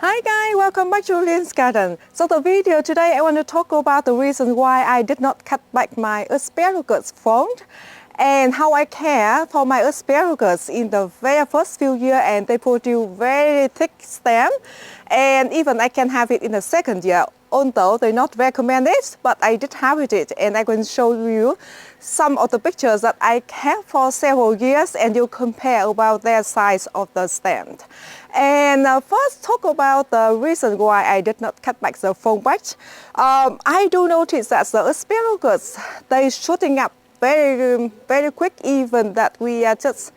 Hi guys, welcome back to Lynn's Garden. So the video today I want to talk about the reason why I did not cut back my asparagus frond and how I care for my asparagus in the very first few years, and they produce very thick stem, and even I can have it in the second year, although they not recommend it, but I did have it, and I'm going to show you some of the pictures that I kept for several years, and you compare about their size of the stem. And first talk about the reason why I did not cut back the frond batch. I do notice that the asparagus, they shooting up very quick, even that we are just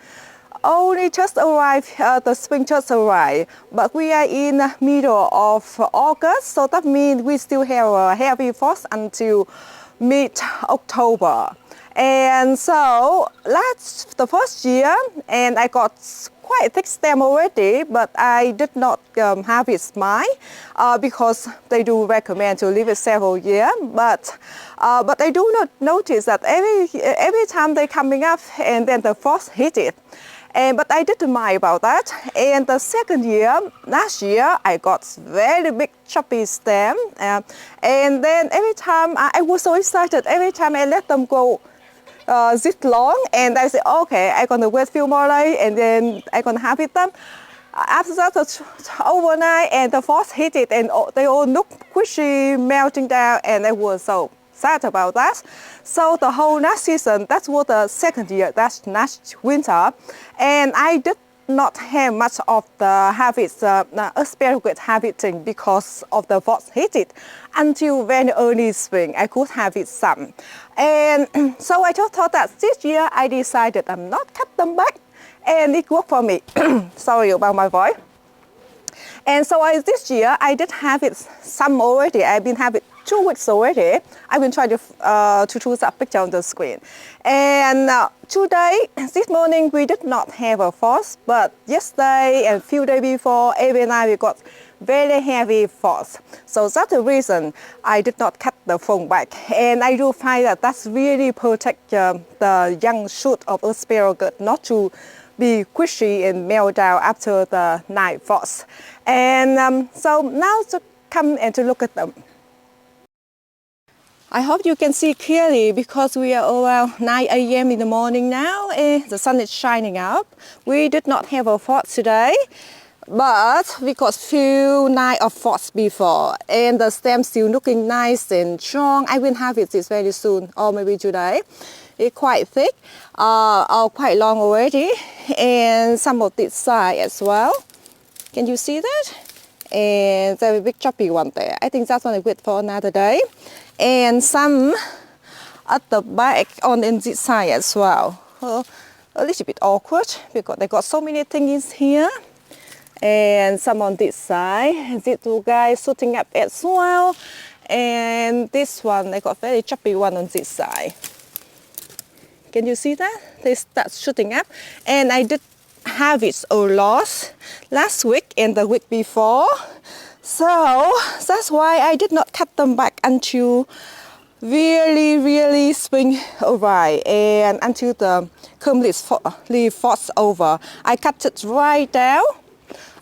arrived, the spring just arrived, but we are in the middle of August, so that means we still have a heavy frost until mid-October. And so the first year, and I got quite thick stem already, but I did not have it mine because they do recommend to leave it several years. But I do not notice that every time they coming up and then the frost hit it. But I didn't mind about that. And the second year, last year, I got very big choppy stem. And then every time, I was so excited, every time I let them go this long, and I said, okay, I'm gonna wait a few more days and then I'm gonna have it done. After that, overnight, and the frost hit it, and they all look squishy, melting down, and I was so sad about that. So the whole last season, that was the second year, that's last winter, and I did not have much of the habits, asparagus habiting because of the frost hit it. Until very early spring, I could have it some. And so I just thought that this year I decided I'm not cut them back, and it worked for me. Sorry about my voice. And so this year I did have it some already. I've been having 2 weeks already. I've been trying to choose a picture on the screen. And today, this morning, we did not have a frost, but yesterday and a few days before, every night we got very heavy frost. So that's the reason I did not cut the frond back. And I do find that that's really protect the young shoot of asparagus not to be squishy and melt down after the night frost. And so now to come and to look at them. I hope you can see clearly because we are around 9 a.m. in the morning now, and the sun is shining up. We did not have a frost today, but we got few nights of frost before, and the stem still looking nice and strong. I will have it this very soon, or maybe today. It's quite thick, or quite long already, and some of this side as well. Can you see that? And very big choppy one there. I think that's one I wait for another day. And some at the back on this side as well. A little bit awkward because they got so many things here. And some on this side. These two guys shooting up as well. And this one, they got very choppy one on this side. Can you see that? They start shooting up. And I did have it all lost last week and the week before. So that's why I did not cut them back until really spring arrived and until the complete frost over. I cut it right down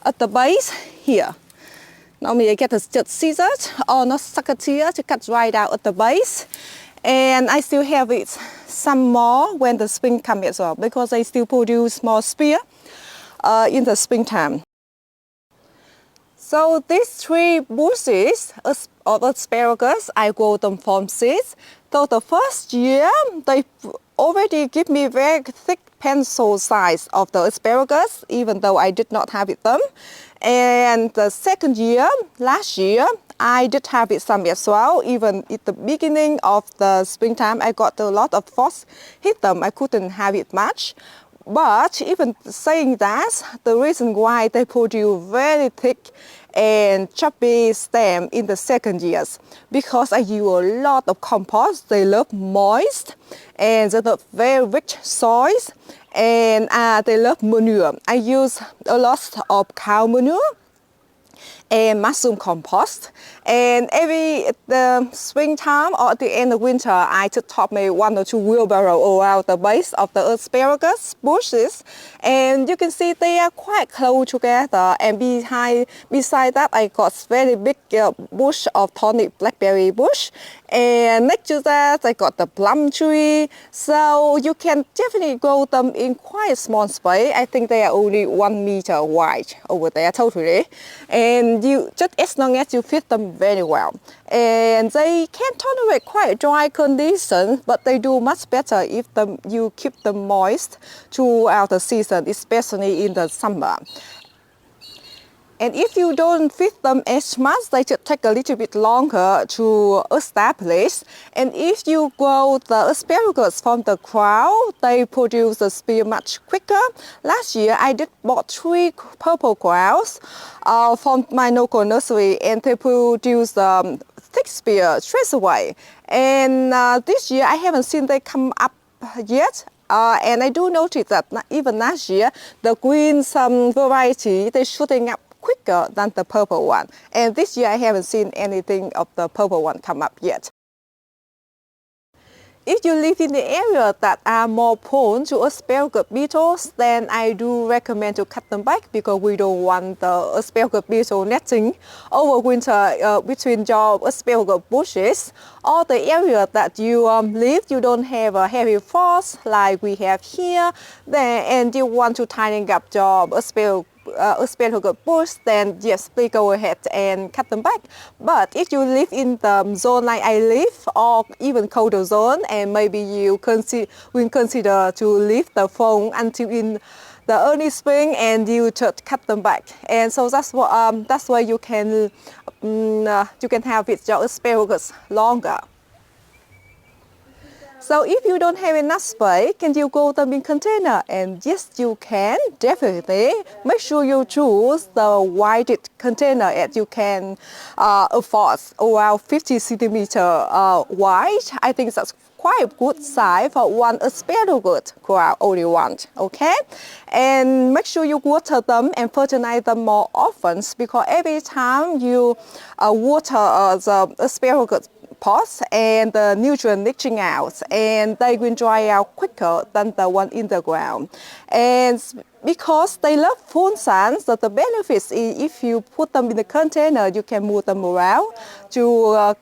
at the base here. Normally I get a scissors or not secateurs to cut right down at the base. And I still have it some more when the spring comes as well, because I still produce more spear in the springtime. So these 3 bushes of asparagus, I grow them from seeds. So the first year, they already give me very thick pencil size of the asparagus, even though I did not have it them. And the second year, last year, I did have it some as well. Even at the beginning of the springtime, I got a lot of frost hit them. I couldn't have it much. But even saying that, the reason why they produce very thick and choppy stem in the second years, because I use a lot of compost. They love moist, and they love very rich soils, and they love manure. I use a lot of cow manure, and mushroom compost. And every the springtime or at the end of winter, I just top me 1 or 2 wheelbarrow around the base of the asparagus bushes, and you can see they are quite close together. And beside that, I got very big bush of tonic blackberry bush, and next to that, I got the plum tree. So you can definitely grow them in quite a small space. I think they are only 1 meter wide over there totally, and you just as long as you feed them very well, and they can tolerate quite dry conditions, but they do much better if you keep them moist throughout the season, especially in the summer. And if you don't feed them as much, they just take a little bit longer to establish. And if you grow the asparagus from the ground, they produce the spear much quicker. Last year, I did bought 3 purple grounds from my local nursery, and they produce thick spear straight away. And this year, I haven't seen they come up yet. And I do notice that even last year, the green variety, they're shooting up quicker than the purple one. And this year I haven't seen anything of the purple one come up yet. If you live in the area that are more prone to asparagus beetles, then I do recommend to cut them back, because we don't want the asparagus beetle nesting over winter between your asparagus bushes. Or the area that you live, you don't have a heavy frost like we have here, and you want to tighten up your asparagus bush, then yes, please go ahead and cut them back. But if you live in the zone like I live, or even colder zone, and maybe you will consider to leave the phone until in the early spring, and you just cut them back. And so that's why you can have with your asparagus longer. So if you don't have enough space, can you grow them in container? And yes, you can, definitely. Make sure you choose the widest container that you can afford, around 50 centimeter wide. I think that's quite a good size for one asparagus ground, only one, okay? And make sure you water them and fertilize them more often, because every time you water the asparagus pots, and the nutrient leaching out, and they will dry out quicker than the one in the ground. And because they love full sun, so the benefits is if you put them in the container, you can move them around to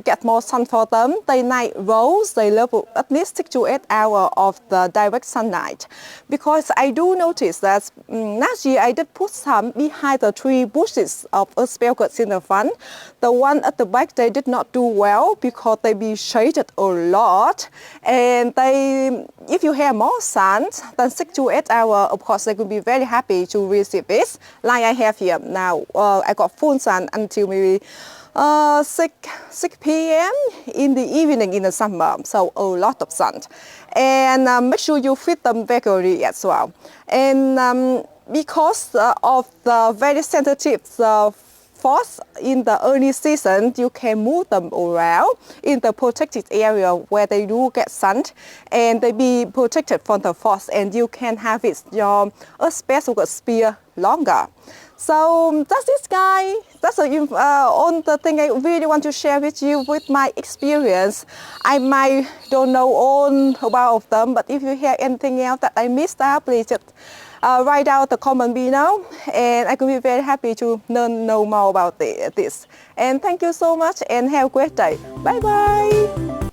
get more sun for them. They night rows, they love at least 6 to 8 hours of the direct sunlight. Because I do notice that last year I did put some behind the 3 bushes of asparagus in the front. The one at the back, they did not do well because they be shaded a lot. And if you have more sun than 6 to 8 hours, of course, they could be very happy to receive it, like I have here now. I got full sun until maybe 6 p.m. in the evening in the summer, so a lot of sun. And make sure you feed them regularly as well. And because of the very sensitive frost in the early season, you can move them around in the protected area where they do get sun, and they be protected from the frost, and you can have your asparagus spear longer. So that's it, guys. That's all the thing I really want to share with you with my experience. I might don't know all about them, but if you hear anything else that I missed out, please just write down the comment below, and I could be very happy to know more about this. And thank you so much, and have a great day. Bye bye.